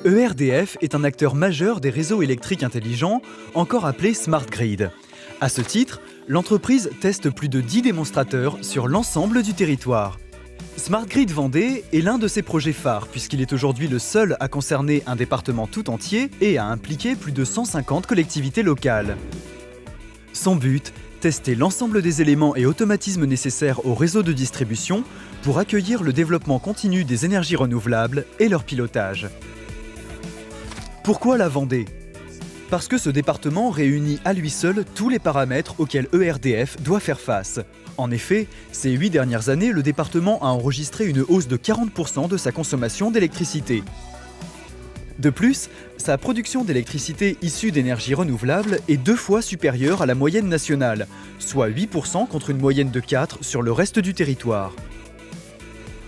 ERDF est un acteur majeur des réseaux électriques intelligents, encore appelés Smart Grid. À ce titre, l'entreprise teste plus de 10 démonstrateurs sur l'ensemble du territoire. Smart Grid Vendée est l'un de ses projets phares puisqu'il est aujourd'hui le seul à concerner un département tout entier et à impliquer plus de 150 collectivités locales. Son but, tester l'ensemble des éléments et automatismes nécessaires au réseau de distribution pour accueillir le développement continu des énergies renouvelables et leur pilotage. Pourquoi la Vendée ? Parce que ce département réunit à lui seul tous les paramètres auxquels ERDF doit faire face. En effet, ces 8 dernières années, le département a enregistré une hausse de 40% de sa consommation d'électricité. De plus, sa production d'électricité issue d'énergies renouvelables est 2 fois supérieure à la moyenne nationale, soit 8% contre une moyenne de 4% sur le reste du territoire.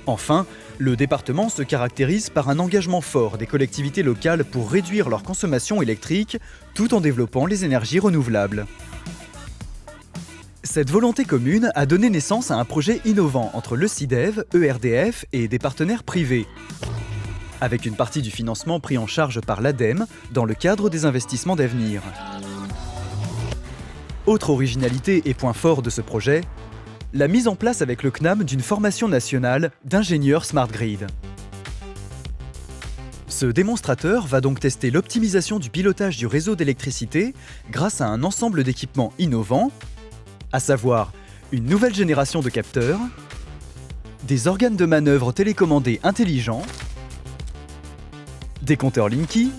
Enfin, le département se caractérise par un engagement fort des collectivités locales pour réduire leur consommation électrique tout en développant les énergies renouvelables. Cette volonté commune a donné naissance à un projet innovant entre le SIDEV, ERDF et des partenaires privés, avec une partie du financement pris en charge par l'ADEME dans le cadre des investissements d'avenir. Autre originalité et point fort de ce projet, la mise en place avec le CNAM d'une formation nationale d'ingénieurs Smart Grid. Ce démonstrateur va donc tester l'optimisation du pilotage du réseau d'électricité grâce à un ensemble d'équipements innovants, à savoir une nouvelle génération de capteurs, des organes de manœuvre télécommandés intelligents, des compteurs Linky,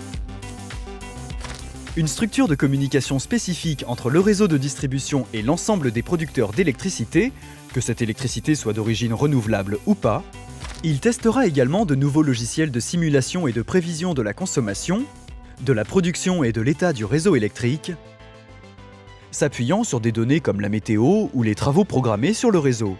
une structure de communication spécifique entre le réseau de distribution et l'ensemble des producteurs d'électricité, que cette électricité soit d'origine renouvelable ou pas. Il testera également de nouveaux logiciels de simulation et de prévision de la consommation, de la production et de l'état du réseau électrique, s'appuyant sur des données comme la météo ou les travaux programmés sur le réseau.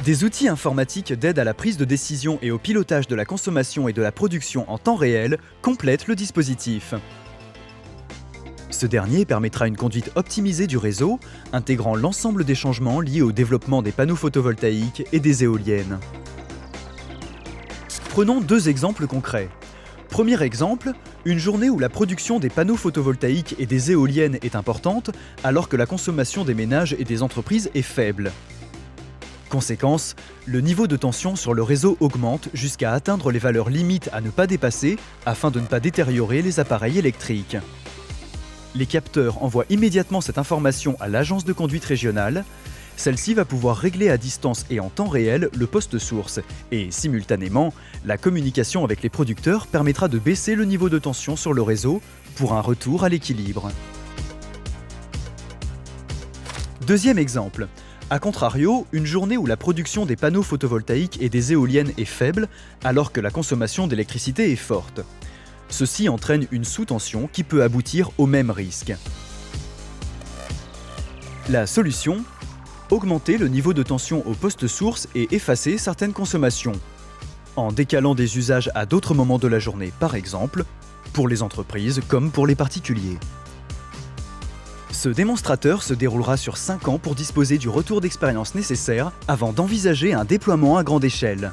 Des outils informatiques d'aide à la prise de décision et au pilotage de la consommation et de la production en temps réel complètent le dispositif. Ce dernier permettra une conduite optimisée du réseau, intégrant l'ensemble des changements liés au développement des panneaux photovoltaïques et des éoliennes. Prenons 2 exemples concrets. Premier exemple, une journée où la production des panneaux photovoltaïques et des éoliennes est importante, alors que la consommation des ménages et des entreprises est faible. Conséquence, le niveau de tension sur le réseau augmente jusqu'à atteindre les valeurs limites à ne pas dépasser afin de ne pas détériorer les appareils électriques. Les capteurs envoient immédiatement cette information à l'agence de conduite régionale. Celle-ci va pouvoir régler à distance et en temps réel le poste source et, simultanément, la communication avec les producteurs permettra de baisser le niveau de tension sur le réseau pour un retour à l'équilibre. Deuxième exemple. A contrario, une journée où la production des panneaux photovoltaïques et des éoliennes est faible, alors que la consommation d'électricité est forte. Ceci entraîne une sous-tension qui peut aboutir au même risque. La solution ? Augmenter le niveau de tension au poste source et effacer certaines consommations, en décalant des usages à d'autres moments de la journée, par exemple, pour les entreprises comme pour les particuliers. Ce démonstrateur se déroulera sur 5 ans pour disposer du retour d'expérience nécessaire avant d'envisager un déploiement à grande échelle.